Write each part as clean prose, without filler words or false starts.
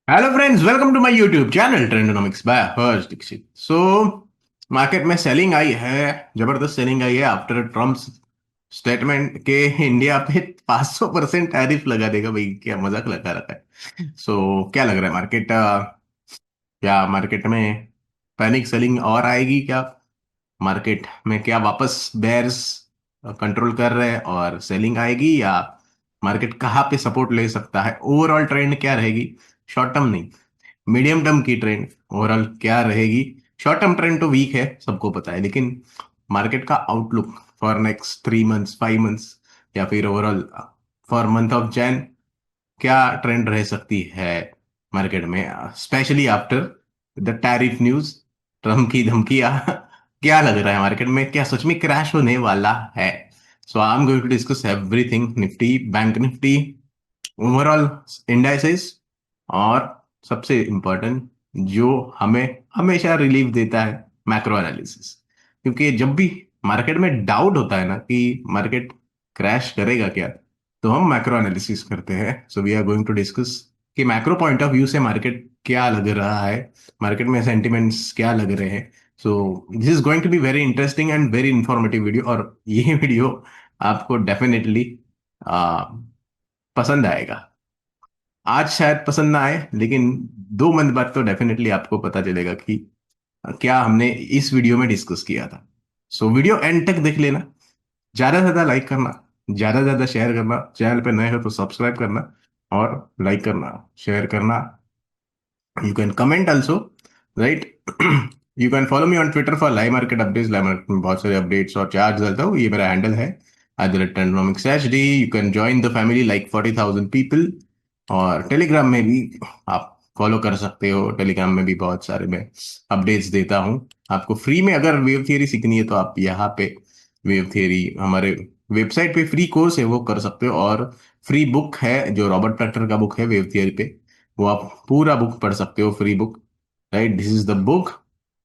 Hello friends, welcome to my YouTube channel Trendonomics by Harsh Dixit. Market में selling आई है, जबरदस्त सेलिंग आई है आफ्टर ट्रम्प्स स्टेटमेंट के इंडिया पे 500% टैरिफ लगा देगा। भाई क्या मजाक लगा रखा है। क्या लग रहा है मार्केट, क्या मार्केट में पैनिक सेलिंग और आएगी क्या? मार्केट में क्या वापस बेयर्स कंट्रोल कर रहे हैं और सेलिंग आएगी, या मार्केट कहाँ पे सपोर्ट ले सकता है? ओवरऑल ट्रेंड क्या रहेगी? शॉर्ट टर्म नहीं, मीडियम टर्म की ट्रेंड ओवरऑल क्या रहेगी? शॉर्ट टर्म ट्रेंड तो वीक है, सबको पता है, लेकिन मार्केट का outlook for next 3 months 5 months, या फिर overall for month of Jain, क्या ट्रेंड रह सकती है मार्केट में, specially after the tariff news, Trump की धमकियां? क्या लग रहा है मार्केट में, क्या सच में क्रैश होने वाला है? So I am going to discuss everything, Nifty, bank Nifty, overall indices, और सबसे इम्पोर्टेंट जो हमें हमेशा रिलीफ देता है, मैक्रो एनालिसिस। क्योंकि जब भी मार्केट में डाउट होता है ना कि मार्केट क्रैश करेगा क्या, तो हम मैक्रो एनालिसिस करते हैं। So we are going to discuss कि मैक्रो पॉइंट ऑफ व्यू से मार्केट क्या लग रहा है, मार्केट में सेंटिमेंट्स क्या लग रहे हैं। So this is going to be very interesting and very informative video, और ये वीडियो आपको डेफिनेटली पसंद आएगा। आज शायद पसंद ना आए, लेकिन 2 मंथ बाद तो डेफिनेटली आपको पता चलेगा कि क्या हमने इस वीडियो में डिस्कस किया था। वीडियो एंड तक देख लेना, ज्यादा से ज्यादा लाइक करना, ज्यादा से ज्यादा शेयर करना, चैनल पे नए हो तो सब्सक्राइब करना और लाइक करना, शेयर करना। You can comment also, right? You can follow me on Twitter for live market updates. Live market में बहुत सारे अपडेट्स और चार्ट डालता हूँ, ये मेरा हैंडल है @economics HD। You can join the family like 40,000 people. और टेलीग्राम में भी आप फॉलो कर सकते हो, टेलीग्राम में भी बहुत सारे मैं अपडेट्स देता हूँ आपको फ्री में। अगर वेव थियरी सीखनी है तो आप यहाँ पे वेव थियरी, हमारे वेबसाइट पे फ्री कोर्स है वो कर सकते हो, और फ्री बुक है जो रॉबर्ट ट्रैक्टर का बुक है वेव थियरी पे, वो आप पूरा बुक पढ़ सकते हो, free book, right? This is the book,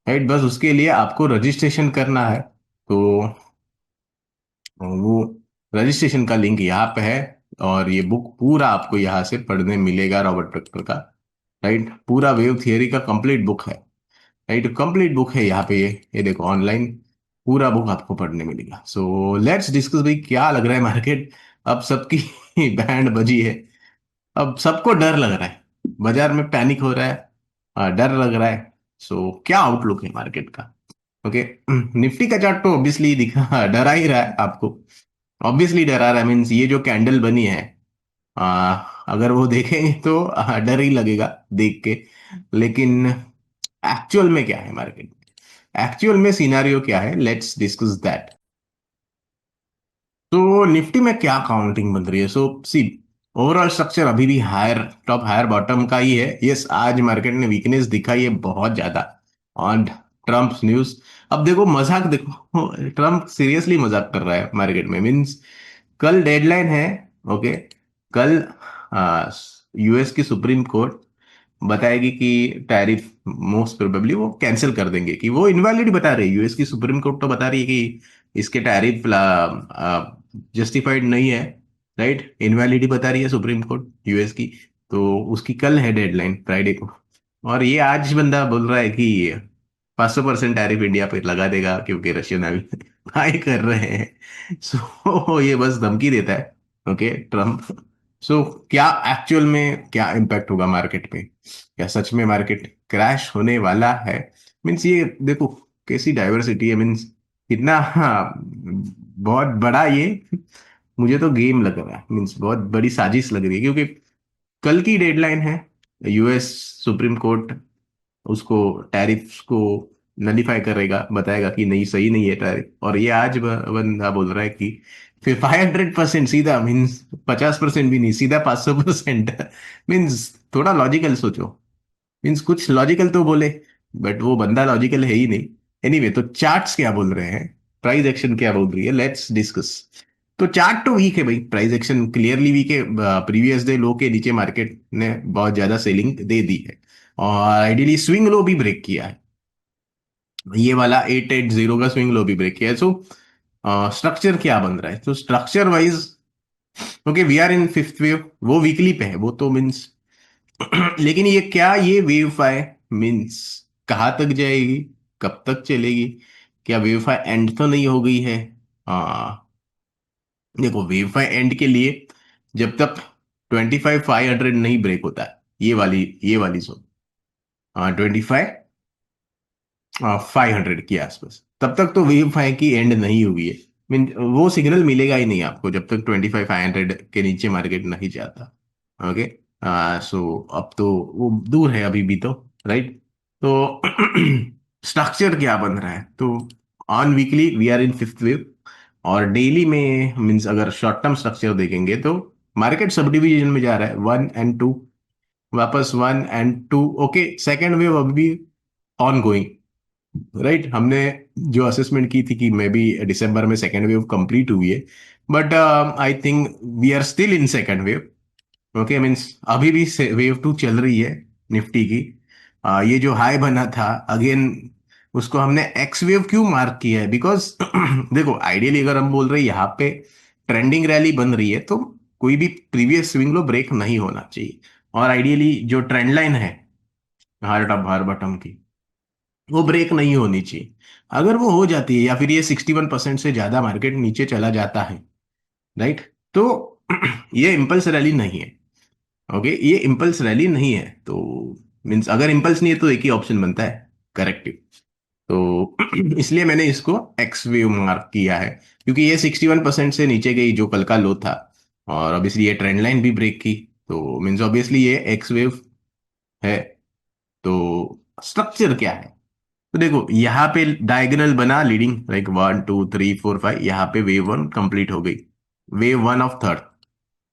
right? बस उसके लिए आपको रजिस्ट्रेशन करना है। तो वो रजिस्ट्रेशन का लिंक यहाँ पे है, और ये बुक पूरा आपको यहाँ से पढ़ने मिलेगा रॉबर्ट ट्रैक्टर का, राइट? पूरा वेव थियरी का कंप्लीट बुक है, राइट? कंप्लीट बुक है यहाँ पे, ये देखो ऑनलाइन पूरा बुक आपको पढ़ने मिलेगा। लेट्स डिस्कस भाई, क्या लग रहा है मार्केट? अब सबकी बैंड बजी है, अब सबको डर लग रहा है, बाजार में पैनिक हो रहा है, डर लग रहा है। क्या आउटलुक है मार्केट का? ओके, निफ्टी का चार्ट तो ऑब्वियसली दिखा डरा ही रहा है आपको, ऑब्वियसली डरा रहा है। मीन्स ये जो कैंडल बनी है, आ, अगर वो देखेंगे तो डर ही लगेगा देख के। लेकिन एक्चुअल में क्या है मार्केट, एक्चुअल में सिनारियो क्या है, लेट्स डिस्कस दैट। तो निफ्टी में क्या काउंटिंग बन रही है? सी, ओवरऑल स्ट्रक्चर अभी भी हायर टॉप हायर बॉटम का ही है। यस, आज मार्केट ने वीकनेस दिखाई है बहुत ज्यादा ऑन ट्रम्प न्यूज। अब देखो मजाक, देखो ट्रम्प सीरियसली मजाक कर रहा है मार्केट में। मीन्स कल डेडलाइन है, ओके? कल यूएस की सुप्रीम कोर्ट बताएगी कि टैरिफ मोस्ट प्रोबेबली वो कैंसिल कर देंगे, कि वो इनवैलिड बता रही है। यूएस की सुप्रीम कोर्ट तो बता रही है कि इसके टैरिफ जस्टिफाइड नहीं है, राइट? इनवैलिड बता रही है सुप्रीम कोर्ट यूएस की। तो उसकी कल है डेडलाइन, फ्राइडे को। और ये आज बंदा बोल रहा है कि 500% टैरिफ इंडिया पे लगा देगा, क्योंकि रशियन अभी बाय कर रहे हैं। ये बस धमकी देता है, ओके, ट्रम्प। क्या एक्चुअल में क्या इम्पैक्ट होगा मार्केट पे? क्या सच में मार्केट क्रैश होने वाला है? मीन्स ये देखो कैसी डाइवर्सिटी है, मीन्स कितना, हाँ, बहुत बड़ा ये, मुझे तो गेम लग रहा है। मीन्स बहुत बड़ी साजिश लग रही है, क्योंकि कल की डेडलाइन है, यूएस सुप्रीम कोर्ट उसको टैरिफ्स को नलीफाई करेगा, बताएगा कि नहीं, सही नहीं है टैरिफ। और ये आज बंदा बोल रहा है कि फिर 500% सीधा, मीन्स 50% भी नहीं, सीधा 500%। मीन्स थोड़ा लॉजिकल सोचो, मीन्स कुछ लॉजिकल तो बोले, बट वो बंदा लॉजिकल है ही नहीं। एनीवे, तो चार्ट्स क्या बोल रहे हैं, प्राइस एक्शन क्या बोल रही है, लेट्स डिस्कस। तो चार्ट तो वीक है भाई, प्राइस एक्शन क्लियरली वीक है। प्रीवियस डे लो के नीचे मार्केट ने बहुत ज्यादा सेलिंग दे दी है, और आइडियली स्विंग लो भी ब्रेक किया है। ये वाला 880 का स्विंग लो भी ब्रेक किया है। स्ट्रक्चर क्या बन रहा है? तो structure wise, okay, we are in fifth wave, वो वीकली पे है, वो तो मीन्स लेकिन ये क्या, ये वेव फाई मीन्स कहाँ तक जाएगी, कब तक चलेगी? क्या वेव फाई एंड तो नहीं हो गई है? हाँ, देखो वेव फाई एंड के लिए जब तक 25,500 नहीं ब्रेक होता है, ये वाली जोन, हाँ 25,500 के आसपास, तब तक तो वेव फाई की एंड नहीं हुई है। मीन वो सिग्नल मिलेगा ही नहीं आपको जब तक 25,500 के नीचे मार्केट नहीं जाता। ओके, सो अब तो वो दूर है अभी भी तो, राइट? तो स्ट्रक्चर क्या बन रहा है? तो on weekly we are in fifth wave, और डेली में मीन्स अगर शॉर्ट टर्म स्ट्रक्चर देखेंगे तो मार्केट सब डिवीजन में जा रहा है, 1 एंड 2, वापस 1 एंड 2। ओके, सेकेंड वेव अभी भी ऑन गोइंग, राइट? हमने जो असेसमेंट की थी कि मे बी दिसंबर में सेकेंड वेव कंप्लीट हुई है, but I think we are still in second wave. Okay, means अभी भी वेव 2 चल रही है निफ्टी की। ये जो हाई बना था अगेन, उसको हमने एक्स वेव क्यों मार्क किया है? बिकॉज देखो आइडियली अगर हम बोल रहे हैं यहाँ पे ट्रेंडिंग रैली बन रही है, तो कोई भी प्रीवियस स्विंग लो ब्रेक नहीं होना चाहिए। और आइडियली जो ट्रेंड लाइन है हार टॉप हार बॉटम की, वो ब्रेक नहीं होनी चाहिए। अगर वो हो जाती है या फिर ये 61% से ज्यादा मार्केट नीचे चला जाता है, राइट, तो ये इम्पल्स रैली नहीं है। ओके, ये इम्पल्स रैली नहीं है, तो मीन्स अगर इम्पल्स नहीं है तो एक ही ऑप्शन बनता है, करेक्टिव। तो इसलिए मैंने इसको एक्स वेव मार्क किया है, क्योंकि ये 61% से नीचे गई जो कल का लो था, और ऑब्वियसली ये ट्रेंड लाइन भी ब्रेक की, तो मीन्स ऑब्वियसली ये एक्स वेव है। तो स्ट्रक्चर क्या है? तो देखो यहाँ पे डायगोनल बना लीडिंग, लाइक 1 2 3 4 5, यहाँ पे वेव 1 कंप्लीट हो गई, वेव 1 ऑफ थर्ड।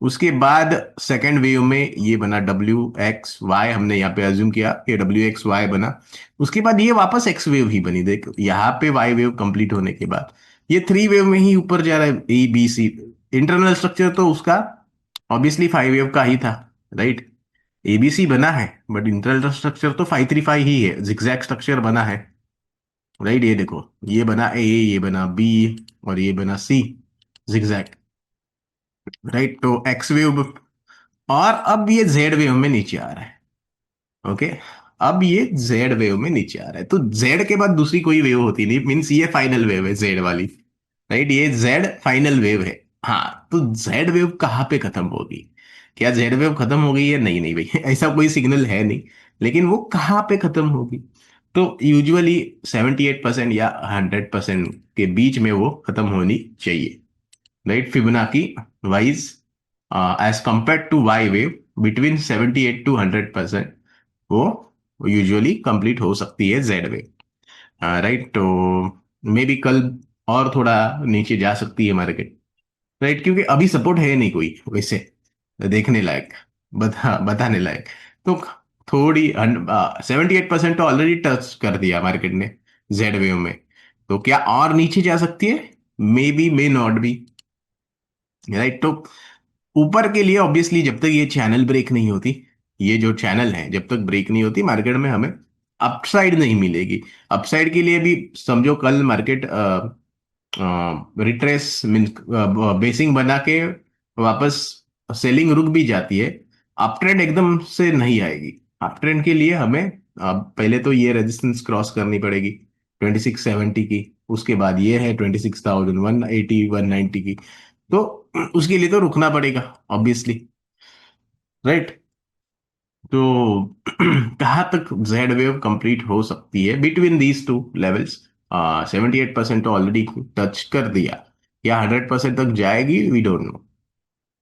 उसके बाद सेकेंड वेव में ये बना WXY, हमने यहाँ पे अज्यूम किया कि WXY बना। उसके बाद ये वापस एक्स वेव ही बनी, देखो यहाँ पे वाई वेव कंप्लीट होने के बाद ये थ्री वेव में ही ऊपर जा रहा है, ABC। इंटरनल स्ट्रक्चर तो उसका ऑब्वियसली 5 वेव का ही था, राइट? ABC बना है, बट इंटरनल स्ट्रक्चर तो 5 3 5 ही है, जिगजैग स्ट्रक्चर बना है, राइट? ये देखो, ये बना A, ये बना B, और ये बना C, जिगजैग, राइट? तो एक्स वेव, और अब ये जेड वेव में नीचे आ रहा है। ओके, अब ये जेड वेव में नीचे आ रहा है, तो जेड के बाद दूसरी कोई वेव होती नहीं, मीन्स ये फाइनल वेव है जेड वाली, राइट? ये जेड फाइनल वेव है। हाँ, तो जेड वेव कहाँ पे खत्म होगी? क्या जेड वेव खत्म हो गई है? नहीं नहीं भाई, ऐसा कोई सिग्नल है नहीं। लेकिन वो कहाँ पे खत्म होगी? तो यूजुअली 78% या 100% के बीच में वो खत्म होनी चाहिए, right? Fibonacci wise, as compare to Y wave, between 78 to 100% वो यूजुअली कंप्लीट हो सकती है जेड वेव, राइट? तो मे बी कल और थोड़ा नीचे जा सकती है मार्केट, राइट? क्योंकि अभी सपोर्ट है नहीं कोई वैसे देखने लायक, बताने लायक। तो थोड़ी 78% तो ऑलरेडी टच कर दिया मार्केट ने जेड वेव में, तो क्या और नीचे जा सकती है? May be, may not be, right? तो ऊपर के लिए ऑब्वियसली जब तक ये चैनल ब्रेक नहीं होती, ये जो चैनल है जब तक ब्रेक नहीं होती, मार्केट में हमें अपसाइड नहीं मिलेगी। अपसाइड के लिए भी समझो कल मार्केट रिट्रेस मीन बेसिंग बना के वापस सेलिंग रुक भी जाती है, अप ट्रेंड एकदम से नहीं आएगी। अप ट्रेंड के लिए हमें पहले तो ये रेजिस्टेंस क्रॉस करनी पड़ेगी 2670 की, उसके बाद ये है 26,180 190 की, तो उसके लिए तो रुकना पड़ेगा ऑब्वियसली, राइट? तो कहाँ तक जेड वेव कंप्लीट हो सकती है बिटवीन दीज टू लेवल्स? 78% तो ऑलरेडी टच कर दिया, या 100% तक जाएगी, we don't know,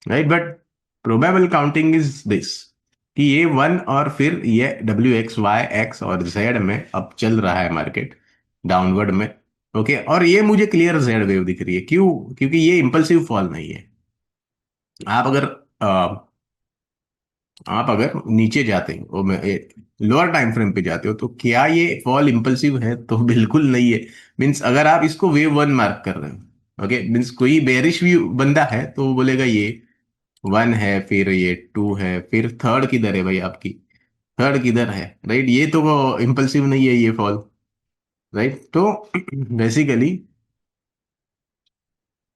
right? But probable counting is this, कि ये वन और फिर ये WXY X और जेड में अब चल रहा है मार्केट डाउनवर्ड में। ओके, और ये मुझे क्लियर जेड वेव दिख रही है, क्यों? क्योंकि ये इंपल्सिव फॉल नहीं है। आप अगर आप अगर नीचे जाते हो, लोअर टाइम फ्रेम पे जाते हो, तो क्या ये फॉल इंपल्सिव है? तो बिल्कुल नहीं है। मीन्स अगर आप इसको वेव 1 मार्क कर रहे हो, ओके, मीन्स कोई बेरिश व्यू बंदा है तो वो बोलेगा ये 1 है, फिर ये 2 है, फिर थर्ड किधर है भाई आपकी? थर्ड किधर है, राइट? ये तो इंपल्सिव नहीं है ये फॉल, राइट? तो बेसिकली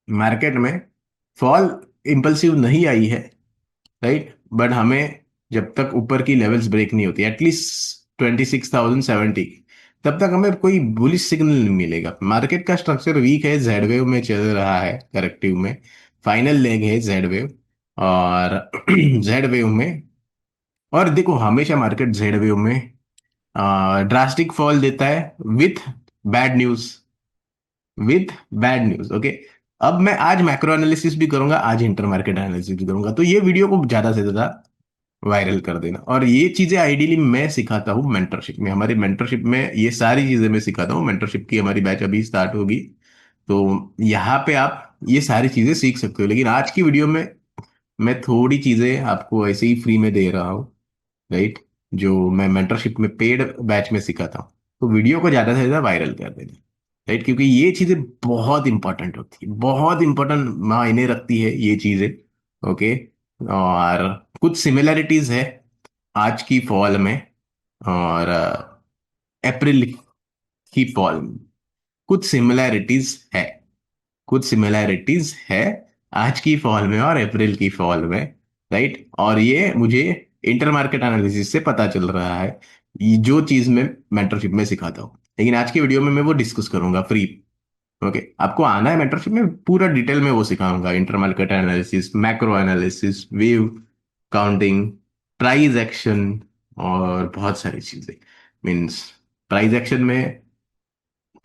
मार्केट में फॉल इंपल्सिव नहीं आई है, राइट? बट हमें जब तक ऊपर की लेवल्स ब्रेक नहीं होती एटलीस्ट 26,070, तब तक हमें कोई बुलिश सिग्नल नहीं मिलेगा। मार्केट का स्ट्रक्चर वीक है, जेड वेव में चल रहा है, करेक्टिव में। फाइनल लेग है जेड वेव, और जेड वेव में। और देखो हमेशा मार्केट जेड वेव में ड्रास्टिक फॉल देता है with bad news, with bad news. Okay, अब मैं आज मैक्रो एनालिसिस भी करूंगा, आज इंटर मार्केट एनालिसिस भी करूंगा, तो ये वीडियो को ज्यादा से ज्यादा वायरल कर देना। और ये चीजें आइडियली मैं सिखाता हूँ मेंटरशिप में, हमारी मेंटरशिप में ये सारी चीजें मैं सिखाता हूँ। मेंटरशिप की हमारी बैच अभी स्टार्ट होगी, तो यहाँ पे आप ये सारी चीजें सीख सकते हो। लेकिन आज की वीडियो में मैं थोड़ी चीजें आपको ऐसे ही फ्री में दे रहा हूँ, राइट, जो मैं मेंटरशिप में पेड बैच में सिखाता हूँ। तो वीडियो को ज्यादा से ज्यादा वायरल कर देना, राइट, क्योंकि ये चीजें बहुत इंपॉर्टेंट होती है, बहुत इंपॉर्टेंट मायने रखती है ये चीजें। ओके, और कुछ सिमिलैरिटीज है आज की फॉल में और अप्रैल की फॉल में। कुछ सिमिलैरिटीज है, कुछ सिमिलैरिटीज है आज की फॉल में और अप्रैल की फॉल में, राइट। और ये मुझे इंटर मार्केट एनालिसिस से पता चल रहा है, ये जो चीज मैं मेंटरशिप में सिखाता हूँ। लेकिन आज की वीडियो में मैं वो डिस्कस करूंगा फ्री। ओके, आपको आना है मेंटरशिप में, पूरा डिटेल में वो सिखाऊंगा, inter market analysis, macro analysis, wave counting, price action, और बहुत सारी चीजें। मीन्स प्राइस एक्शन में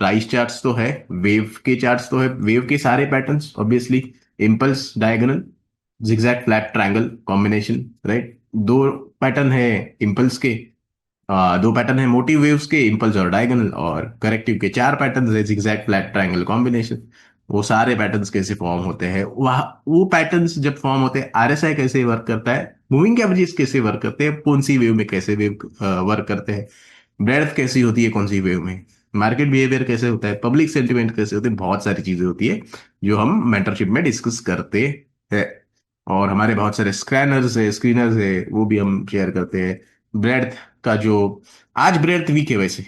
प्राइस चार्ट्स तो है, वेव के चार्ट्स तो है, वेव के सारे patterns obviously, impulse, diagonal, zigzag, flat, triangle combination, right. दो पैटर्न है इम्पल्स के, दो पैटर्न है मोटिव वेव्स के, इम्पल्स और डायगोनल, और करेक्टिव के चार पैटर्न है, जिगजैग, फ्लैट, ट्रायंगल कॉम्बिनेशन। वो सारे पैटर्न्स कैसे फॉर्म होते हैं, वह वो पैटर्न्स जब फॉर्म होते हैं, आरएसआई कैसे वर्क करता है, मूविंग एवरेजेस कैसे वर्क करते हैं, कौन सी वेव में कैसे वेव वर्क करते हैं, ब्रेड्थ कैसी होती है कौन सी वेव में, मार्केट बिहेवियर कैसे होता है, पब्लिक सेंटिमेंट कैसे होते हैं, बहुत सारी चीजें होती है जो हम मेंटरशिप में डिस्कस करते हैं। और हमारे बहुत सारे स्कैनर्स है, स्क्रीनर्स है, वो भी हम शेयर करते हैं। ब्रेड्थ का जो, आज ब्रेड्थ वीक है वैसे,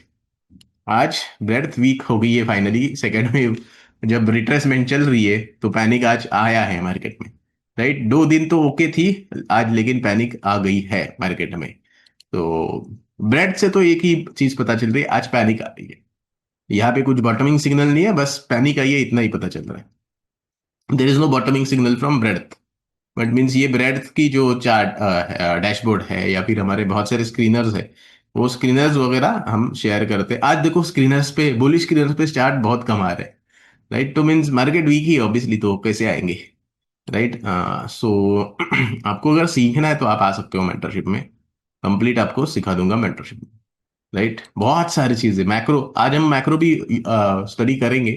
आज ब्रेड्थ वीक हो गई है फाइनली, सेकेंड में जब रिट्रेसमेंट चल रही है तो पैनिक आज आया है मार्केट में, राइट। 2 दिन तो ओके थी आज, लेकिन पैनिक आ गई है मार्केट में। तो ब्रेड से तो एक ही चीज पता चल रही है, आज पैनिक आ रही है। यहाँ पे कुछ बॉटमिंग सिग्नल नहीं है, बस पैनिक आई है, इतना ही पता चल रहा है। There is no bottoming signal from breadth, but means ये ब्रेड की जो चार्ट डैशबोर्ड है, या फिर हमारे बहुत सारे स्क्रीनर्स है, वो स्क्रीनर्स वगैरह हम शेयर करते हैं। आज देखो स्क्रीनर्स पे, बुलिश स्क्रीनर्स पे चार्ट बहुत कम आ रहे हैं, राइट। तो मीन्स मार्केट वीक ही ऑब्वियसली, तो कैसे आएंगे, राइट। सो आपको अगर सीखना है तो आप आ सकते हो मेंटरशिप में, कंप्लीट आपको सिखा दूंगा मेंटरशिप में, राइट। बहुत सारी चीजें, मैक्रो, आज हम मैक्रो भी स्टडी करेंगे।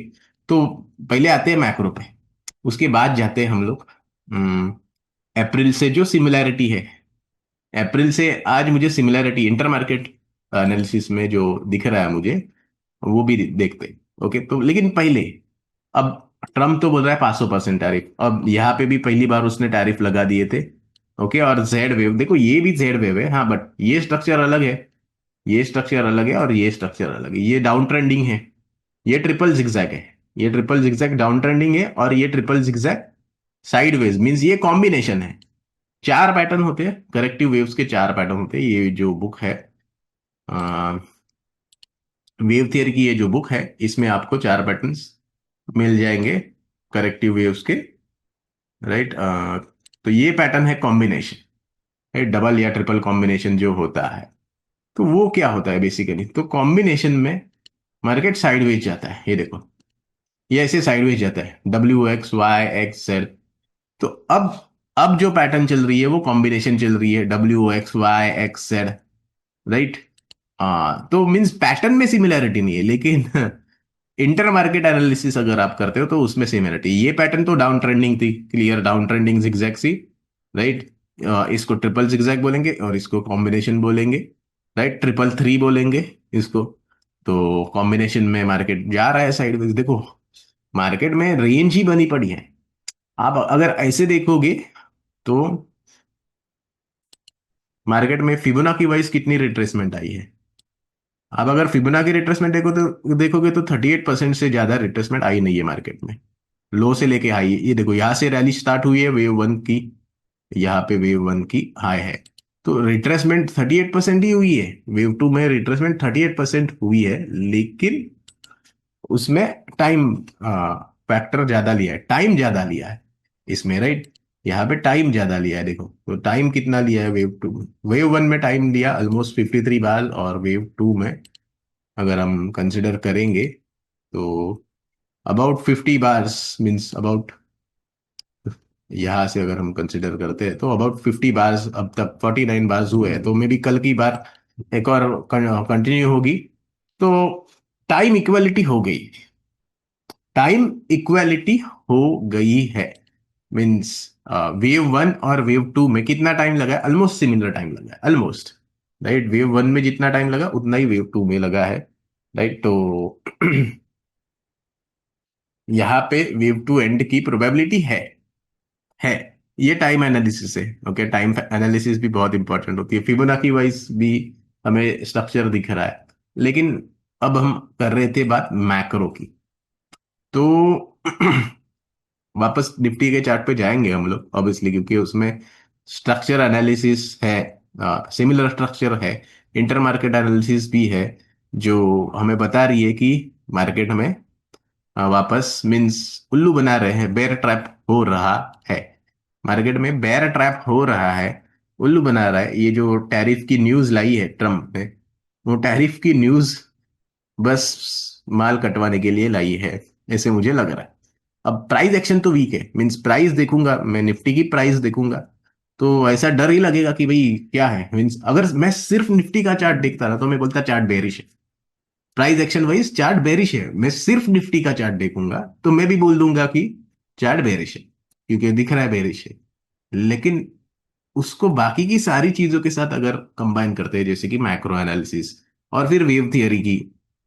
तो पहले आते हैं मैक्रो पे, उसके बाद जाते हैं हम लोग अप्रैल से जो सिमिलैरिटी है। अप्रैल से आज मुझे सिमिलैरिटी इंटर मार्केट एनालिसिस में जो दिख रहा है मुझे, वो भी देखते हैं। ओके, तो लेकिन पहले, अब ट्रम्प तो बोल रहा है 500% टैरिफ, अब यहाँ पे भी पहली बार उसने टैरिफ लगा दिए थे। ओके, और जेड वेव देखो, ये भी जेड वेव है, हाँ, बट ये स्ट्रक्चर अलग है, ये स्ट्रक्चर अलग है, और ये स्ट्रक्चर अलग है। ये डाउन ट्रेंडिंग है, ये ट्रिपल जिगजैग है, ये ट्रिपल जिगजैग डाउन ट्रेंडिंग है, और ये ट्रिपल जिगजैग साइडवेज, मींस ये कॉम्बिनेशन है। चार पैटर्न होते हैं, करेक्टिव वेव्स के चार पैटर्न होते हैं। ये जो बुक है, वेव थियरी की ये जो बुक है, इसमें आपको चार पैटर्न्स मिल जाएंगे करेक्टिव वेव्स के, राइट। तो ये पैटर्न है कॉम्बिनेशन, डबल या ट्रिपल कॉम्बिनेशन जो होता है। तो वो क्या होता है बेसिकली, तो कॉम्बिनेशन में मार्केट साइडवेज जाता है, ये देखो, ये ऐसे साइडवेज जाता है, WXY XZ। तो अब जो पैटर्न चल रही है वो कॉम्बिनेशन चल रही है, WXY XZ, राइट। तो मीन्स पैटर्न में सिमिलैरिटी नहीं है, लेकिन इंटर मार्केट एनालिसिस अगर आप करते हो तो उसमें सिमिलरिटी। ये पैटर्न तो डाउन ट्रेंडिंग थी, क्लियर डाउन ट्रेंडिंग जिगजैग सी, राइट। इसको ट्रिपल जिगजैग बोलेंगे और इसको कॉम्बिनेशन बोलेंगे, राइट, ट्रिपल थ्री बोलेंगे इसको। तो कॉम्बिनेशन में मार्केट जा रहा है साइडवेज, देखो मार्केट में रेंज ही बनी पड़ी है। आप अगर ऐसे देखोगे तो मार्केट में फिबोनाची वाइज कितनी रिट्रेसमेंट आई है। आप अगर फिबोनाची रिट्रेसमेंट देखोगे तो 38% से ज्यादा रिट्रेसमेंट आई नहीं है मार्केट में, लो से लेके हाई। ये देखो यहाँ से रैली स्टार्ट हुई है वेव वन की, यहाँ पे वेव वन की हाई है, तो रिट्रेसमेंट 38% ही हुई है, वेव टू में रिट्रेसमेंट 38% हुई है, लेकिन उसमें टाइम फैक्टर ज्यादा लिया है, टाइम ज्यादा लिया है इसमें, राइट। यहाँ पे टाइम ज्यादा लिया है, देखो तो टाइम कितना लिया है वेव टू में। वेव वन में टाइम लिया ऑलमोस्ट 53 बार, और वेव टू में अगर हम कंसिडर करेंगे तो अबाउट 50 बार्स, मीन्स अबाउट, यहाँ से अगर हम कंसिडर करते हैं तो अबाउट 50 बार्स, अब तक 49 बार्स हुए हैं, तो मे बी कल की बार एक और कंटिन्यू होगी। तो टाइम इक्वलिटी हो गई, टाइम इक्वलिटी हो गई है, मीन्स वेव वन और वेव टू में कितना टाइम लगा है, ऑलमोस्ट सिमिलर टाइम लगा है, ऑलमोस्ट, राइट। वेव वन में जितना टाइम लगा उतना ही वेव टू में लगा है, राइट। तो यहाँ पे वेव टू एंड की प्रोबेबिलिटी है। ये टाइम एनालिसिस है, ओके। टाइम एनालिसिस भी बहुत इंपॉर्टेंट होती है, फिबोनाची वाइज भी हमें स्ट्रक्चर दिख रहा है। लेकिन अब हम कर रहे थे बात मैक्रो की, तो वापस निफ्टी के चार्ट पे जाएंगे हम लोग ऑब्वियसली, क्योंकि उसमें स्ट्रक्चर एनालिसिस है, सिमिलर स्ट्रक्चर है, इंटर मार्केट एनालिसिस भी है, जो हमें बता रही है कि मार्केट में वापस मींस उल्लू बना रहे हैं, बेयर ट्रैप हो रहा है, मार्केट में बेयर ट्रैप हो रहा है, उल्लू बना रहा है। ये जो टैरिफ की न्यूज लाई है ट्रम्प ने, वो टैरिफ की न्यूज बस माल कटवाने के लिए लाई है, ऐसे मुझे लग रहा है। अब प्राइस एक्शन तो वीक है, मींस प्राइस देखूंगा मैं, निफ्टी की प्राइस देखूंगा तो ऐसा डर ही लगेगा कि भाई क्या है, मींस अगर मैं सिर्फ निफ्टी का चार्ट देखता ना तो मैं बोलता चार्ट बेरिश है, price action wise chart bearish है। मैं सिर्फ निफ्टी का चार्ट देखूंगा तो मैं भी बोल दूंगा कि चार्ट बेरिश है, क्योंकि दिख रहा है बेरिश है। लेकिन उसको बाकी की सारी चीजों के साथ अगर कंबाइन करते हैं, जैसे कि मैक्रो एनालिसिस और फिर वेव थियरी की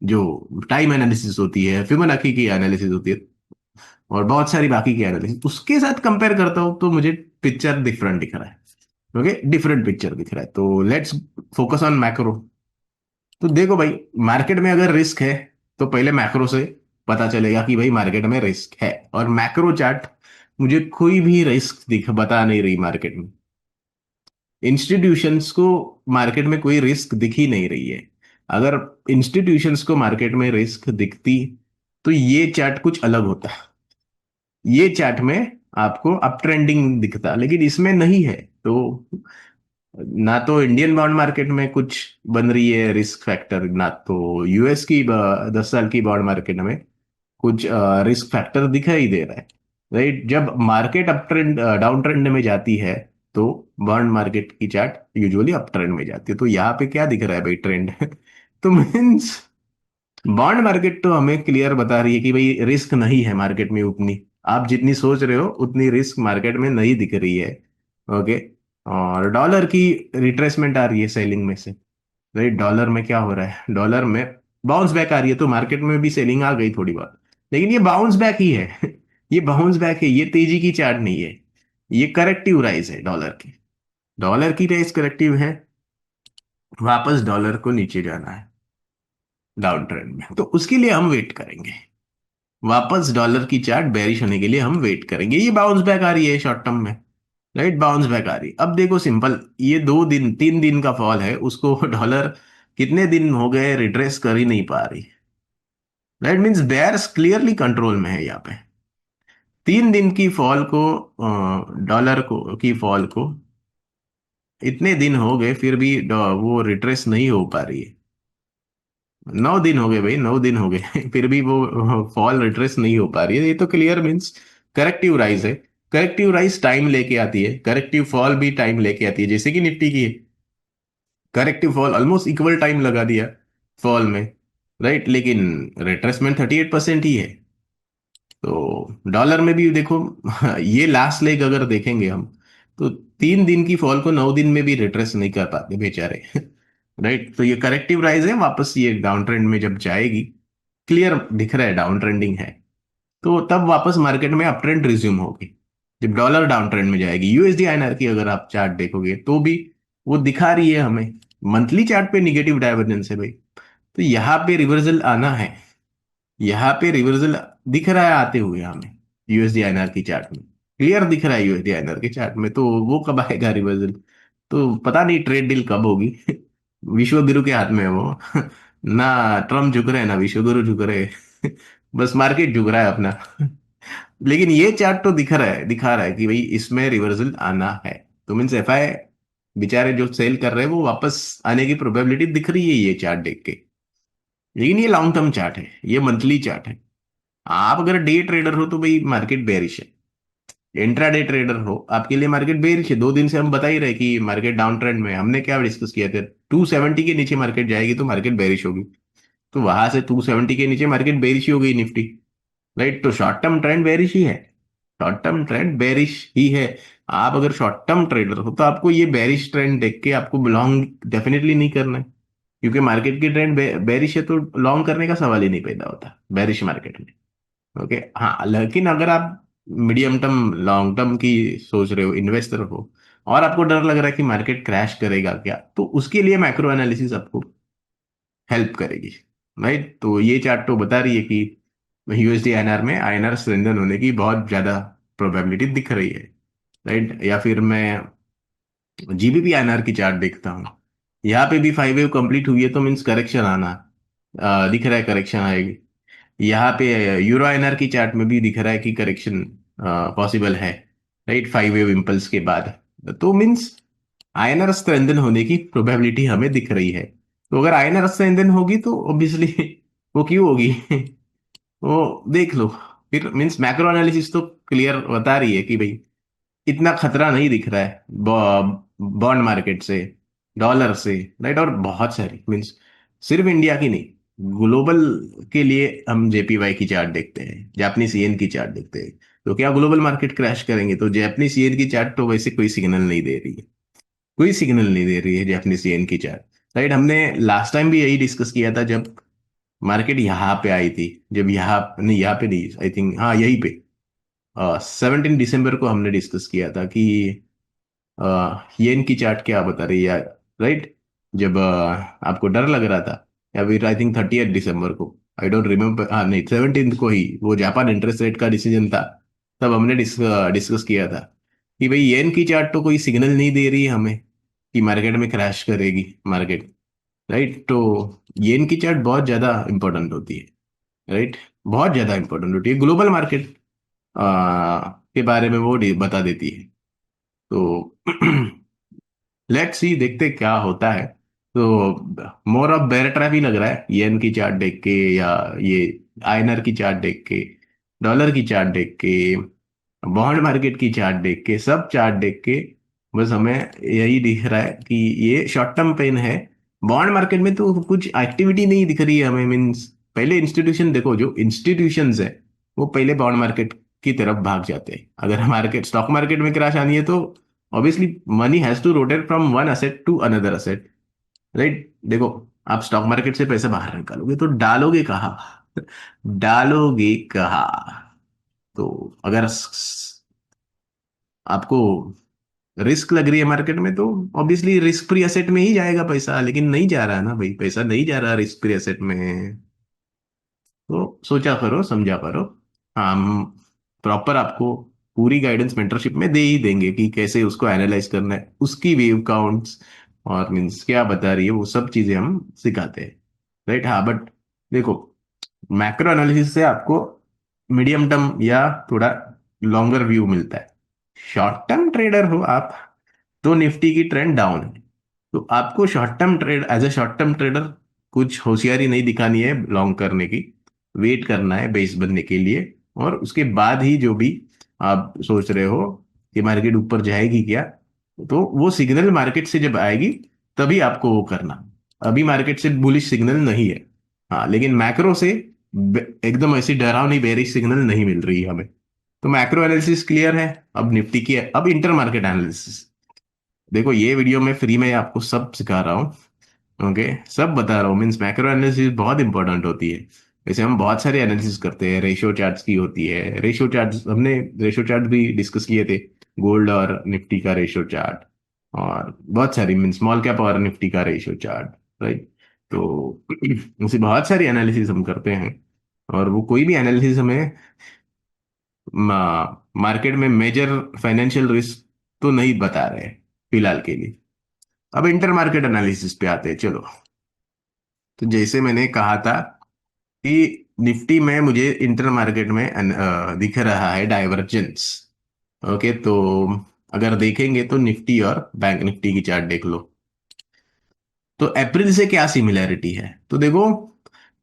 जो टाइम एनालिसिस होती है, फिबोनाची की एनालिसिस होती है, और बहुत सारी बाकी की एनालिसिस, उसके साथ कंपेयर करता हूं तो मुझे पिक्चर डिफरेंट दिख रहा है, ओके, डिफरेंट पिक्चर दिख रहा है। तो लेट्स फोकस ऑन मैक्रो। तो देखो भाई, मार्केट में अगर रिस्क है तो पहले मैक्रो से पता चलेगा कि भाई मार्केट में रिस्क है, और मैक्रो चार्ट मुझे कोई भी रिस्क दिख बता नहीं रही मार्केट में, इंस्टीट्यूशंस को मार्केट में कोई रिस्क दिख ही नहीं रही है। अगर इंस्टीट्यूशंस को मार्केट में रिस्क दिखती तो ये चार्ट कुछ अलग होता, ये चार्ट में आपको अप ट्रेंडिंग दिखता, लेकिन इसमें नहीं है। तो ना तो इंडियन बॉन्ड मार्केट में कुछ बन रही है रिस्क फैक्टर, ना तो यूएस की 10 साल की बॉन्ड मार्केट में कुछ रिस्क फैक्टर दिखाई दे रहा है, राइट। जब market up trend down trend में जाती है तो बॉन्ड मार्केट की चार्ट यूजुअली अप ट्रेंड में जाती है। तो यहाँ पे क्या दिख रहा है भाई, ट्रेंड तो मीन्स बॉन्ड मार्केट तो हमें क्लियर बता रही है कि भाई रिस्क नहीं है मार्केट में उतनी, आप जितनी सोच रहे हो उतनी रिस्क मार्केट में नहीं दिख रही है, ओके। और डॉलर की रिट्रेसमेंट आ रही है सेलिंग में से, राइट। डॉलर में क्या हो रहा है, डॉलर में बाउंस बैक आ रही है, तो मार्केट में भी सेलिंग आ गई थोड़ी बहुत, लेकिन ये बाउंस बैक ही है ये बाउंस बैक है, ये तेजी की चार्ट नहीं है, ये करेक्टिव राइज है डॉलर की, डॉलर की राइज करेक्टिव है, वापस डॉलर को नीचे जाना है डाउन ट्रेंड में, तो उसके लिए हम वेट करेंगे, वापस डॉलर की चार्ट बेरिश होने के लिए हम वेट करेंगे। ये बाउंस बैक आ रही है शॉर्ट टर्म में, राइट, बाउंस बैक आ रही है। अब देखो सिंपल, ये 2 दिन 3 दिन का फॉल है, उसको डॉलर कितने दिन हो गए रिट्रेस कर ही नहीं पा रही, right. Means bears clearly control में है यहाँ पे। 3 दिन की फॉल को, डॉलर को की फॉल को इतने दिन हो गए फिर भी वो रिट्रेस नहीं हो पा रही है। 9 दिन हो गए भाई, 9 दिन हो गए फिर भी वो फॉल रिट्रेस नहीं हो पा रही है, ये तो क्लियर मीन्स करेक्टिव राइज है। करेक्टिव राइज टाइम लेके आती है, करेक्टिव फॉल भी टाइम लेके आती है, जैसे कि निफ्टी की है, corrective fall almost equal time लगा दिया फॉल में, राइट, लेकिन रिट्रेसमेंट 38% ही है। तो डॉलर में भी देखो ये लास्ट लेग अगर देखेंगे हम, तो 3 दिन की फॉल को 9 दिन में भी रिट्रेस नहीं कर पाते बेचारे राइट। तो ये करेक्टिव राइज है, वापस ये डाउन ट्रेंड में जब जाएगी, क्लियर दिख रहा है डाउन ट्रेंडिंग है, तो तब वापस मार्केट में अप ट्रेंड रिज्यूम होगी, जब डॉलर डाउन ट्रेंड में जाएगी। यूएसडी आईएनआर की अगर आप चार्ट देखोगे तो भी वो दिखा रही है हमें, मंथली चार्ट पे निगेटिव डाइवर्जेंस है भाई। तो यहाँ पे रिवर्सल आना है, यहाँ पे रिवर्सल दिख रहा है आते हुए हमें, यूएसडी आईएनआर की चार्ट में क्लियर दिख रहा है, यूएसडी आईएनआर के चार्ट में, तो वो कब आएगा रिवर्सल, तो पता नहीं ट्रेड डील कब होगी। विश्व गुरु के हाथ में है वो। ना ट्रम्प झुक रहे हैं ना विश्व गुरु झुक रहे हैं। बस मार्केट झुक रहा है अपना। लेकिन ये चार्ट तो दिखा रहा है कि भाई इसमें रिवर्सल आना है। तो मीन्स एफआई बेचारे जो सेल कर रहे हैं वो वापस आने की प्रोबेबिलिटी दिख रही है ये चार्ट देख के। लेकिन ये लॉन्ग टर्म चार्ट है, ये मंथली चार्ट है। आप अगर डे ट्रेडर हो तो भाई मार्केट बेरिश है। इंट्राडे ट्रेडर हो आपके लिए मार्केट बेरिश है। 2 दिन से हम बता ही रहे कि मार्केट डाउन ट्रेंड में है। हमने क्या डिस्कस किया था, 270 के नीचे मार्केट जाएगी तो मार्केट बेरिश होगी। तो वहां से 270 के नीचे मार्केट बेरिश ही हो गई निफ्टी। राइट, तो शॉर्ट टर्म ट्रेंड बेरिश ही है। शॉर्ट टर्म ट्रेंड बेरिश ही है। आप अगर शॉर्ट टर्म ट्रेडर हो तो आपको ये बेरिश ट्रेंड देख के आपको लॉन्ग डेफिनेटली नहीं करना है। क्योंकि मार्केट की ट्रेंड बेरिश है तो लॉन्ग करने का सवाल ही नहीं पैदा होता बेरिश मार्केट में। ओके, हाँ, लेकिन अगर आप मीडियम टर्म लॉन्ग टर्म की सोच रहे हो, इन्वेस्टर हो, और आपको डर लग रहा है कि मार्केट क्रैश करेगा क्या, तो उसके लिए मैक्रो एनालिसिस आपको हेल्प करेगी। राइट, तो ये चार्ट तो बता रही है कि यूएसडी आईएनआर में आईएनआर स्ट्रेंथन होने की बहुत ज्यादा प्रोबेबिलिटी दिख रही है। राइट, या फिर मैं जीबीपी आईएनआर की चार्ट देखता हूँ। यहाँ पे भी 5 वेव कंप्लीट हुई है तो मीन्स करेक्शन आना दिख रहा है, करेक्शन आएगी। यहाँ पे यूरो आईएनआर की चार्ट में भी दिख रहा है कि करेक्शन पॉसिबल है। राइट, 5 वेव इम्पल्स के बाद। तो मीन्स आईएनआर स्ट्रेंथन होने की प्रोबेबिलिटी हमें दिख रही है। तो अगर आईएनआर स्ट्रेंथन होगी तो ऑब्वियसली वो क्यों होगी। वो देख लो। फिर मीन्स मैक्रो एनालिसिस तो क्लियर बता रही है कि भाई इतना खतरा नहीं दिख रहा है बॉन्ड मार्केट से, डॉलर से। राइट, और बहुत सारी मीन्स सिर्फ इंडिया की नहीं, ग्लोबल के लिए हम जेपीवाई की चार्ट देखते हैं, जापानीज येन की चार्ट देखते हैं। तो क्या ग्लोबल मार्केट क्रैश करेंगे? तो जापानीज येन की चार्ट तो वैसे कोई सिग्नल नहीं दे रही है। कोई सिग्नल नहीं दे रही है जापानीज येन की चार्ट। राइट, हमने लास्ट टाइम भी यही डिस्कस किया था जब मार्केट यहाँ पे आई थी। जब यहाँ नहीं, यहाँ पे नहीं, आई थिंक हाँ यहीं पे 17 दिसंबर को हमने डिस्कस किया था कि येन की चार्ट क्या बता रही है। राइट, जब आपको डर लग रहा था, या फिर आई थिंक 30 दिसंबर को, आई डोंट रिमेम्बर, हाँ नहीं 17 को ही वो जापान इंटरेस्ट रेट का डिसीजन था। तब हमने डिस्कस किया था कि भाई येन की चार्ट तो कोई सिग्नल नहीं दे रही है हमें कि मार्केट में क्रैश करेगी मार्केट। राइट, तो येन की चार्ट बहुत ज्यादा इंपॉर्टेंट होती है। राइट, बहुत ज्यादा इंपॉर्टेंट होती है, ग्लोबल मार्केट के बारे में वो बता देती है। तो लेट्स सी, देखते क्या होता है। तो मोर ऑफ बेयर ट्रैप ही लग रहा है येन की चार्ट देख के, या ये आईएनआर की चार्ट देख के, डॉलर की चार्ट देख के, बॉन्ड मार्केट की चार्ट देख के, सब चार्ट देख के बस हमें यही दिख रहा है कि ये शॉर्ट टर्म पेन है। बॉन्ड मार्केट में तो कुछ एक्टिविटी नहीं दिख रही है हमें। मीन्स पहले इंस्टीट्यूशन देखो, जो इंस्टीट्यूशंस है वो पहले बॉन्ड मार्केट की तरफ भाग जाते हैं। अगर मार्केट स्टॉक मार्केट में क्रैश आनी है तो obviously money has to rotate from one asset to another asset. Right, देखो, आप स्टॉक मार्केट से पैसे बाहर निकालोगे तो डालोगे कहाँ? डालोगे कहाँ? तो अगर आपको रिस्क लग रही है मार्केट में तो ऑब्वियसली रिस्क फ्री एसेट में ही जाएगा पैसा। लेकिन नहीं जा रहा है ना भाई, पैसा नहीं जा रहा रिस्क फ्री एसेट में। तो सोचा करो, समझा करो। हाँ, हम प्रॉपर आपको पूरी गाइडेंस मेंटरशिप में दे ही देंगे कि कैसे उसको एनालाइज करना है, उसकी वेव काउंट्स और मीन्स क्या बता रही है, वो सब चीजें हम सिखाते हैं। राइट, हाँ, बट देखो, मैक्रो एनालिसिस से आपको मीडियम टर्म या थोड़ा लॉन्गर व्यू मिलता है। शॉर्ट टर्म ट्रेडर हो आप तो निफ्टी की ट्रेंड डाउन है। तो आपको short term trade as a short term trader कुछ होशियारी नहीं दिखानी है लॉन्ग करने की। वेट करना है बेस बनने के लिए, और उसके बाद ही जो भी आप सोच रहे हो कि मार्केट ऊपर जाएगी क्या, तो वो सिग्नल मार्केट से जब आएगी तभी आपको वो करना। अभी मार्केट से बुलिश सिग्नल नहीं है। हाँ, लेकिन मैक्रो से एकदम ऐसी डरावनी बेरिश सिग्नल नहीं मिल रही है हमें। तो मैक्रो एनालिसिस क्लियर है। अब निफ्टी की है, अब इंटर मार्केट एनालिसिस। देखो, ये वीडियो में फ्री में आपको सब सिखा रहा हूँ। ओके, सब बता रहा हूँ। मीन्स मैक्रो एनालिसिस बहुत इंपॉर्टेंट होती है। वैसे हम बहुत सारे एनालिसिस करते हैं, रेशियो चार्ट्स की होती है। रेशियो चार्ट्स हमने रेशियो चार्ट भी डिस्कस किए थे, गोल्ड और निफ्टी का रेशियो चार्ट, और बहुत सारी मीन्स स्मॉल कैप और निफ्टी का रेशियो चार्ट। राइट, तो ऐसी बहुत सारी एनालिसिस हम करते हैं। और वो कोई भी एनालिसिस हमें मार्केट में मेजर फाइनेंशियल रिस्क तो नहीं बता रहे फिलहाल के लिए। अब इंटर मार्केट एनालिसिस पे आते हैं, चलो। तो जैसे मैंने कहा था कि निफ्टी में मुझे इंटर मार्केट में दिख रहा है डाइवर्जेंस। ओके, तो अगर देखेंगे तो निफ्टी और बैंक निफ्टी की चार्ट देख लो। तो अप्रैल से क्या सिमिलैरिटी है, तो देखो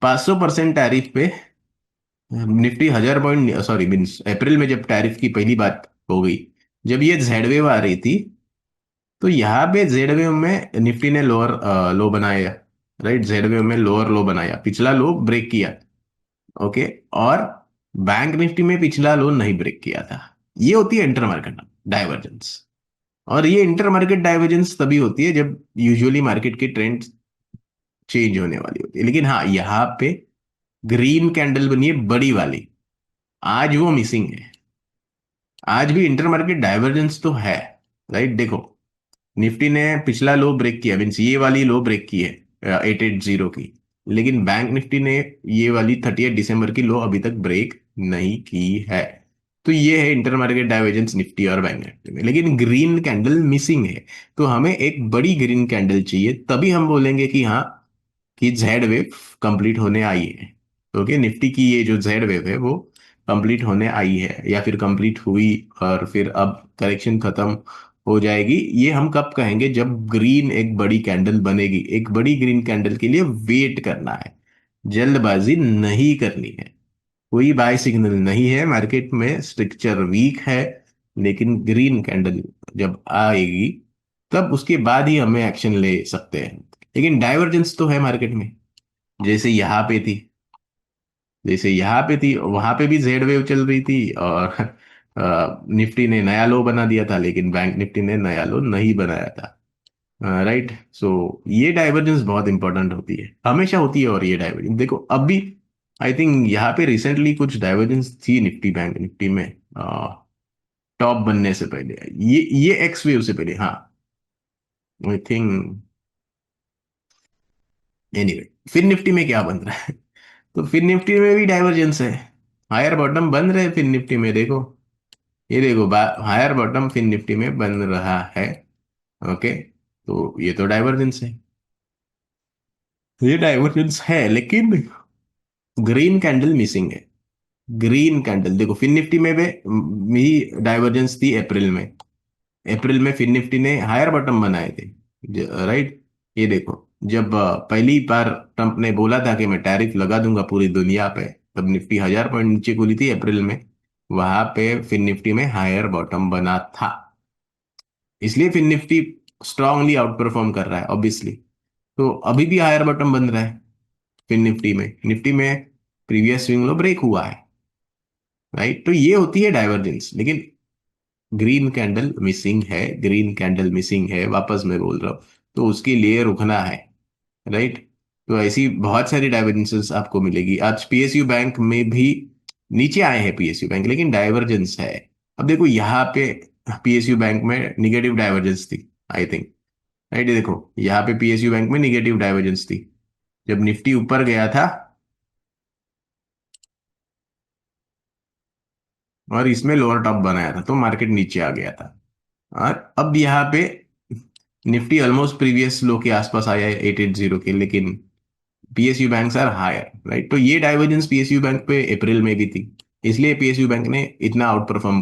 500% टैरिफ पे Nifty 1000 point, sorry means April में जब टैरिफ की पहली बात हो गई, जब ये जेड वेव आ रही थी, तो यहाँ पे जेड वेव में निफ्टी ने लोअर लो बनाया। राइट, जेड वेव में लोअर लो बनाया, पिछला लो ब्रेक किया। ओके, और बैंक निफ्टी में पिछला लो नहीं ब्रेक किया था। ये होती है इंटर मार्केट डाइवर्जेंस। और ये इंटर मार्केट डाइवर्जेंस तभी होती है जब यूजुअली मार्केट की ट्रेंड चेंज होने वाली होती है। लेकिन हाँ, यहाँ पे ग्रीन कैंडल बनी है बड़ी वाली, आज वो मिसिंग है। आज भी इंटर मार्केट डाइवर्जेंस तो है। राइट, देखो निफ्टी ने पिछला लो ब्रेक किया, मीन्स ये वाली लो ब्रेक की है 880 की। लेकिन बैंक निफ्टी ने ये वाली 30 दिसंबर की लो अभी तक ब्रेक नहीं की है। तो ये है इंटर मार्केट डाइवर्जेंस निफ्टी और बैंक निफ्टी में, लेकिन ग्रीन कैंडल मिसिंग है। तो हमें एक बड़ी ग्रीन कैंडल चाहिए, तभी हम बोलेंगे कि हाँ, कि जेड वेव कंप्लीट होने आई है। ओके, निफ्टी की ये जो जेड वेव है वो कंप्लीट होने आई है या फिर कंप्लीट हुई, और फिर अब करेक्शन खत्म हो जाएगी। ये हम कब कहेंगे, जब ग्रीन एक बड़ी कैंडल बनेगी। एक बड़ी ग्रीन कैंडल के लिए वेट करना है, जल्दबाजी नहीं करनी है। कोई बाय सिग्नल नहीं है मार्केट में, स्ट्रक्चर वीक है। लेकिन ग्रीन कैंडल जब आएगी, तब उसके बाद ही हमें एक्शन ले सकते हैं। लेकिन डाइवर्जेंस तो है मार्केट में, जैसे यहाँ पे थी। जैसे यहाँ पे थी, वहां पे भी जेड वेव चल रही थी, और निफ्टी ने नया लो बना दिया था, लेकिन बैंक निफ्टी ने नया लो नहीं बनाया था। राइट, सो ये डाइवर्जेंस बहुत इंपॉर्टेंट होती है, हमेशा होती है। और ये डाइवर्जेंस देखो अभी, आई थिंक यहाँ पे रिसेंटली कुछ डाइवर्जेंस थी निफ्टी बैंक निफ्टी में, टॉप बनने से पहले, ये एक्स वेव से पहले, हाँ, आई थिंक। एनीवे, फिर निफ्टी में क्या बन रहा है? तो फिर निफ्टी में भी डाइवर्जेंस है। हायर बॉटम बन रहे फिर निफ्टी में, देखो ये देखो, हायर बॉटम फिर निफ्टी में बन रहा है। ओके, तो ये तो डाइवर्जेंस है। ये डाइवर्जेंस है, लेकिन ग्रीन कैंडल मिसिंग है। ग्रीन कैंडल देखो, फिन निफ्टी में भी डाइवर्जेंस थी अप्रैल में। अप्रैल में फिन निफ्टी ने हायर बॉटम बनाए थे। राइट, ये देखो, जब पहली बार ट्रंप ने बोला था कि मैं टैरिफ लगा दूंगा पूरी दुनिया पे, तब निफ्टी 1000 पॉइंट नीचे खुली थी अप्रैल में। वहां पे फिन निफ्टी में हायर बॉटम बना था, इसलिए Fin Nifty strongly outperform कर रहा है ऑब्वियसली। तो अभी भी हायर बॉटम बन रहा है फिन निफ्टी में प्रीवियस स्विंग लो ब्रेक हुआ है। राइट, तो ये होती है डाइवर्जेंस। लेकिन ग्रीन कैंडल मिसिंग है, ग्रीन कैंडल मिसिंग है, वापस मैं बोल रहा हूँ। तो उसके लिए रुकना है। राइट, तो ऐसी बहुत सारी डाइवर्जेंसेस आपको मिलेगी। आज पीएसयू बैंक में भी नीचे आए हैं पीएसयू बैंक, लेकिन डाइवर्जेंस है। अब देखो यहाँ पे पीएसयू बैंक में निगेटिव डाइवर्जेंस थी, आई थिंक। राइट, देखो यहाँ पे पीएसयू बैंक में निगेटिव डाइवर्जेंस थी, जब निफ्टी ऊपर गया था और इसमें लोअर टॉप बनाया था, तो मार्केट नीचे आ गया था। और अब यहाँ पे निफ्टी ऑलमोस्ट प्रीवियस लो के आसपास आया है 880 के, लेकिन PSU bank are higher. Right, तो ये डाइवर्जेंस पीएसयू बैंक पे अप्रैल में भी थी। इसलिए पीएसयू बैंक ने इतना आउट परफॉर्म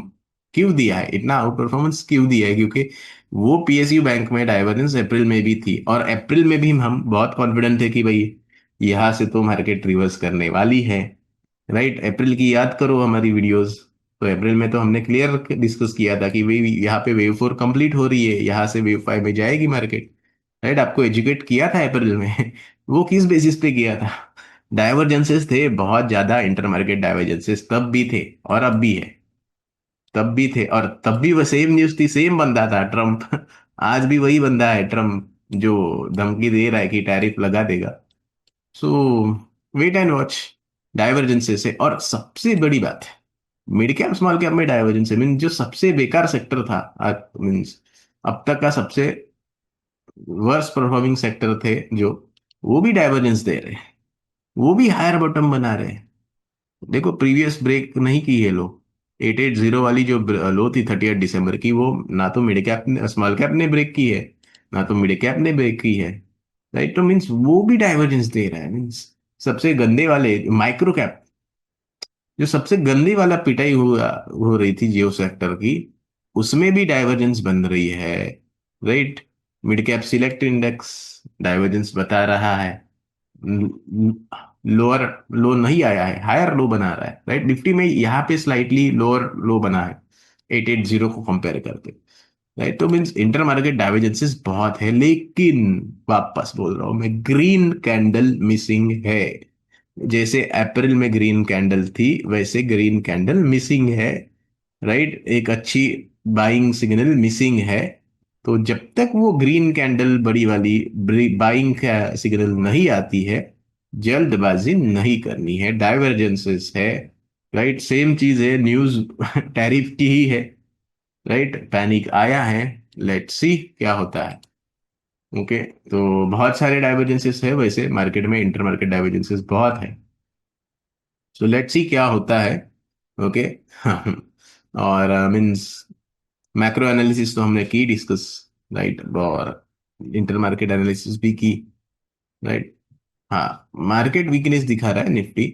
क्यों दिया है, इतना आउट परफॉर्मेंस क्यों दिया है, क्योंकि वो पीएसयू बैंक में डाइवर्जेंस अप्रैल में भी थी, और अप्रैल में भी हम बहुत कॉन्फिडेंट थे कि भाई यहाँ से तो मार्केट रिवर्स करने वाली है। राइट, अप्रैल की याद करो हमारी वीडियोस। तो अप्रैल में तो हमने क्लियर डिस्कस किया था कि भाई यहाँ पे वेव 4 कंप्लीट हो रही है, यहाँ से वेव 5 में जाएगी मार्केट। राइट, आपको एजुकेट किया था अप्रैल में। वो किस बेसिस पे किया था? डाइवर्जेंसेस थे बहुत ज्यादा, इंटर मार्केट डाइवर्जेंसेस तब भी थे और अब भी है। तब भी थे और तब भी वो सेम न्यूज थी, सेम बंदा था ट्रम्प। आज भी वही बंदा है ट्रम्प, जो धमकी दे रहा है कि टैरिफ लगा देगा। सो वेट एंड वॉच। डाइवर्जेंसेस है, और सबसे बड़ी बात है, मिड कैप स्मॉल कैप में डाइवर्जेंस है। मीन जो सबसे बेकार सेक्टर था, मीन्स अब तक का सबसे वर्स्ट परफॉर्मिंग सेक्टर थे जो, वो भी डाइवर्जेंस दे रहे हैं, वो भी हायर बॉटम बना रहे हैं। देखो प्रीवियस ब्रेक नहीं की है लो, 880 वाली जो लो थी 30 दिसंबर की, वो ना तो मिड कैप ने स्मॉल कैप ने ब्रेक की है, ना तो मिड कैप ने ब्रेक की है। राइट, तो मीन्स वो भी डाइवर्जेंस दे रहा है। मीन्स सबसे गंदे वाले माइक्रो कैप, जो सबसे गंदी वाला पिटाई हुआ हो रही थी जियो सेक्टर की, उसमें भी डाइवर्जेंस बन रही है। Right, mid cap select index divergence बता रहा है। लोअर लो नहीं आया है, हायर लो बना रहा है। राइट, निफ्टी में यहाँ पे स्लाइटली लोअर लो बना है 880 को कंपेयर करके। राइट, तो मीन्स इंटर मार्केट डाइवर्जेंसेस बहुत है, लेकिन वापस बोल रहा हूं मैं, ग्रीन कैंडल मिसिंग है। जैसे अप्रैल में ग्रीन कैंडल थी, वैसे ग्रीन कैंडल मिसिंग है। राइट, एक अच्छी बाइंग सिग्नल मिसिंग है। तो जब तक वो ग्रीन कैंडल बड़ी वाली बाइंग का सिग्नल नहीं आती है, जल्दबाजी नहीं करनी है, डाइवर्जेंसेस है। राइट, सेम चीज है, न्यूज टैरिफ की ही है। राइट, पैनिक आया है, लेट्स सी क्या होता है। ओके, तो बहुत सारे डाइवर्जेंसेस है वैसे मार्केट में, इंटर मार्केट डाइवर्जेंसेस बहुत है। सो लेट्स सी क्या होता है। ओके। और मीन्स मैक्रो एनालिसिस तो हमने की डिस्कस। राइट, और इंटर मार्केट एनालिसिस भी की। राइट। हाँ, मार्केट वीकनेस दिखा रहा है निफ्टी।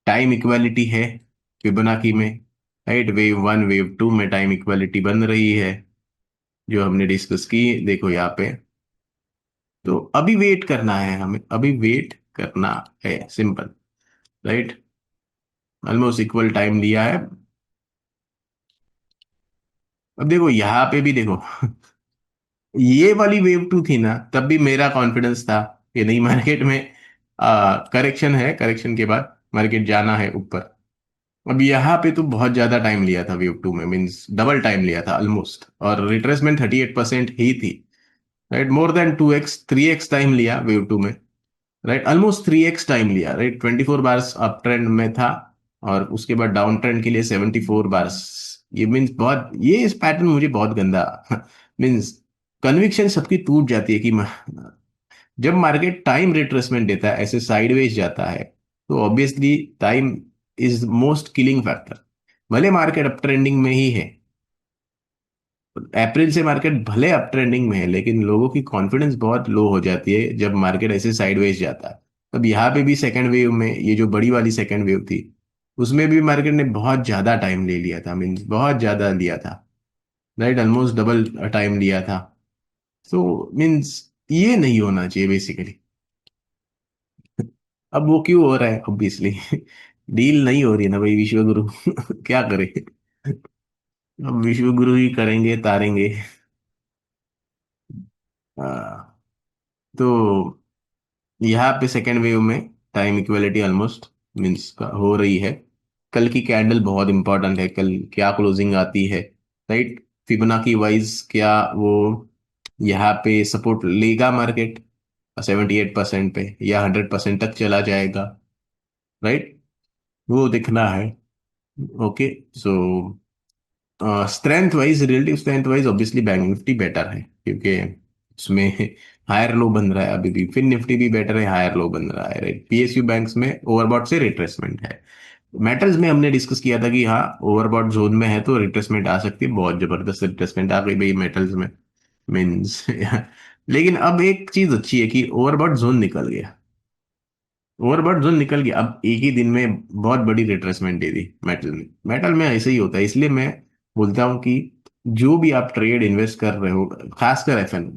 टाइम इक्वालिटी है फिबोनाकी में। Right, wave one wave two में टाइम इक्वालिटी बन रही है, जो हमने डिस्कस की। देखो यहाँ पे, तो अभी वेट करना है हमें, अभी वेट करना है, simple. Right, almost equal time लिया है। अब देखो यहाँ पे भी देखो, ये वाली वेव टू थी ना, तब भी मेरा कॉन्फिडेंस था कि नहीं, मार्केट में करेक्शन है, करेक्शन के बाद मार्केट जाना है ऊपर। अब यहाँ पे तो बहुत ज्यादा टाइम लिया था वेव टू में, मीन्स डबल टाइम लिया था ऑलमोस्ट, और रिट्रेसमेंट 38% ही थी। Right, more than 2x 3x time लिया वेव टू में। राइट, ऑलमोस्ट 3x टाइम लिया। राइट, 24 बार्स अप ट्रेंड में था, और उसके बाद डाउन ट्रेंड के लिए 74 बार्स। ये मीन्स बहुत, ये इस पैटर्न मुझे बहुत गंदा मीन्स कन्विक्शन सबकी टूट जाती है कि जब मार्केट टाइम रिट्रेसमेंट देता है, ऐसे साइडवेज जाता है, तो obviously time is most killing factor. भले मार्केट अप ट्रेंडिंग में ही है, अप्रैल से मार्केट भले अप ट्रेंडिंग में है, लेकिन लोगों की कॉन्फिडेंस बहुत लो हो जाती है जब मार्केट ऐसे साइडवेज जाता है। अब यहाँ पे भी सेकंड वेव में, ये जो बड़ी वाली सेकंड वेव थी, उसमें भी मार्केट ने बहुत ज्यादा टाइम ले लिया था, मीन्स बहुत ज्यादा लिया था। राइट, ऑलमोस्ट डबल टाइम लिया था। तो मीन्स ये नहीं होना चाहिए बेसिकली। अब वो क्यों हो रहा है, ऑब्वियसली डील नहीं हो रही है ना भाई, विश्व गुरु क्या करे। अब विश्व गुरु ही करेंगे, तारेंगे। हाँ, तो यहाँ पे सेकेंड वेव में टाइम इक्वलिटी ऑलमोस्ट मीन्स हो रही है। कल की कैंडल बहुत इंपॉर्टेंट है, कल क्या क्लोजिंग आती है। राइट, फिबोनाकी वाइज क्या वो यहाँ पे सपोर्ट लेगा मार्केट 78% पे, या 100% तक चला जाएगा। राइट, वो दिखना है। ओके, सो strength wise, relative strength wise obviously bank Nifty better है, क्योंकि उसमें हायर लो बन रहा है अभी भी। फिर निफ्टी भी बेटर है, हायर लो बन रहा है। राइट, पीएसयू बैंक्स में ओवरबॉट से रिट्रेसमेंट है। मेटल्स में हमने डिस्कस किया था कि हाँ, ओवरबॉट जोन में है तो रिट्रेसमेंट आ सकती है, बहुत जबरदस्त रिट्रेसमेंट आ गई भाई मेटल्स में, मीन्स लेकिन अब एक चीज अच्छी है कि ओवरबॉट जोन निकल गया। ओवरबॉट जोन निकल गया, अब एक ही दिन में बहुत बड़ी रिट्रेसमेंट दे दी मेटल में। मेटल में ऐसे ही होता है, इसलिए मैं बोलता हूँ कि जो भी आप ट्रेड इन्वेस्ट कर रहे हो, खासकर एफएन,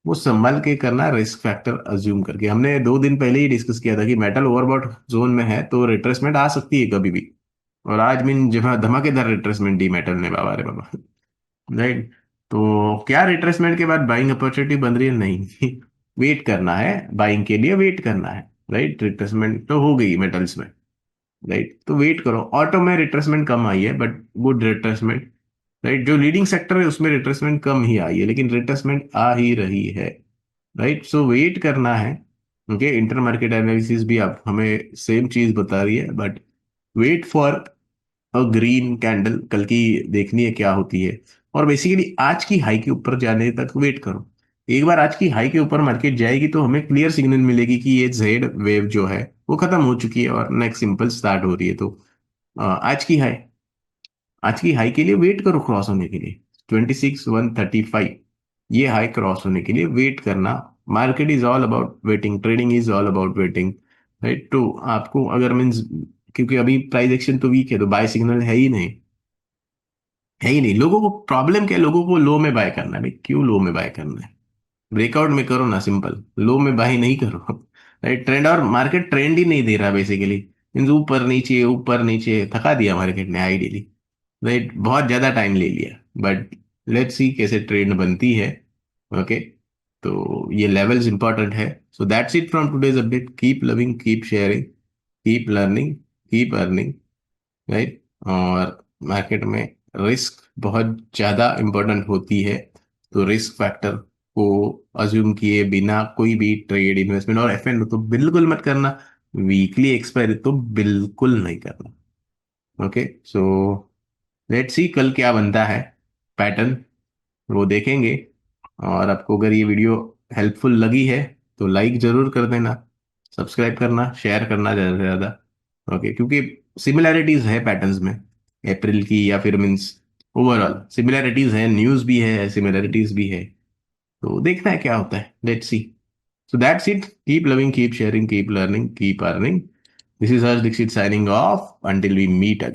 वो संभल के करना, रिस्क फैक्टर अज्यूम करके। हमने 2 दिन पहले ही डिस्कस किया था कि मेटल ओवरबॉट जोन में है तो रिट्रेसमेंट आ सकती है कभी भी। और आज मीन जहाँ धमाकेदार रिट्रेसमेंट दी मेटल ने, बाबा रे बाबा। राइट, तो क्या रिट्रेसमेंट के बाद बाइंग अपॉर्चुनिटी बन रही है? नहीं वेट करना है, बाइंग के लिए वेट करना है। राइट, रिट्रेसमेंट तो हो गई मेटल्स में। राइट, तो वेट करो। ऑटो में रिट्रेसमेंट कम आई है, बट गुड रिट्रेसमेंट। राइट, जो लीडिंग सेक्टर है उसमें रिट्रेसमेंट कम ही आई है, लेकिन रिट्रेसमेंट आ ही रही है। राइट, सो वेट करना है। ओके, इंटर मार्केट एनालिसिस भी आप हमें सेम चीज बता रही है, बट वेट फॉर और ग्रीन कैंडल कल की देखनी है क्या होती है। और बेसिकली आज की हाई के ऊपर जाने तक वेट करो। एक बार आज की हाई के ऊपर मार्केट जाएगी तो हमें क्लियर सिग्नल मिलेगी कि ये जेड वेव जो है वो खत्म हो चुकी है और नेक्स्ट सिंपल स्टार्ट हो रही है। तो आज की हाई के लिए वेट करो क्रॉस होने के लिए 26,135। ये हाई क्रॉस होने के लिए वेट करना। Market is all about waiting, trading is all about waiting, right? तो आपको अगर मीन्स, क्योंकि अभी प्राइस एक्शन तो वीक है तो बाय सिग्नल है ही नहीं, है ही नहीं। लोगों को प्रॉब्लम क्या है? लोगों को लो में बाय करना है भाई। क्यों लो में बाय करना है? ब्रेकआउट में करो ना, सिंपल। लो में बाय नहीं करो। राइट? ट्रेंड और मार्केट ट्रेंड ही नहीं दे रहा बेसिकली। मीन्स ऊपर नीचे थका दिया मार्केट ने आइडियली, राइट? बहुत ज्यादा टाइम ले लिया। बट लेट्स सी कैसे ट्रेंड बनती है। ओके, तो ये लेवल्स इंपॉर्टेंट है। सो that's it from today's update. Keep loving, keep sharing, keep learning, keep earning, right? और मार्केट में रिस्क बहुत ज़्यादा इम्पोर्टेंट होती है, तो रिस्क फैक्टर को अज्यूम किए बिना कोई भी ट्रेड, इन्वेस्टमेंट और एफएन तो बिल्कुल मत करना। वीकली एक्सपायरी तो बिल्कुल नहीं करना। ओके, सो लेट्स सी कल क्या बनता है पैटर्न, वो देखेंगे। और आपको अगर ये वीडियो हेल्पफुल लगी है तो लाइक जरूर कर देना, सब्सक्राइब करना, शेयर करना ज़्यादा से ज़्यादा। ओके, क्योंकि सिमिलैरिटीज है पैटर्न्स में, अप्रैल की या फिर मीन्स ओवरऑल सिमिलैरिटीज है, न्यूज़ भी है, सिमिलैरिटीज भी है। तो देखना है क्या होता है, let's see. So that's it. Keep loving, keep sharing, keep learning, keep earning. This is Harsh Dikshit signing off, until we meet again.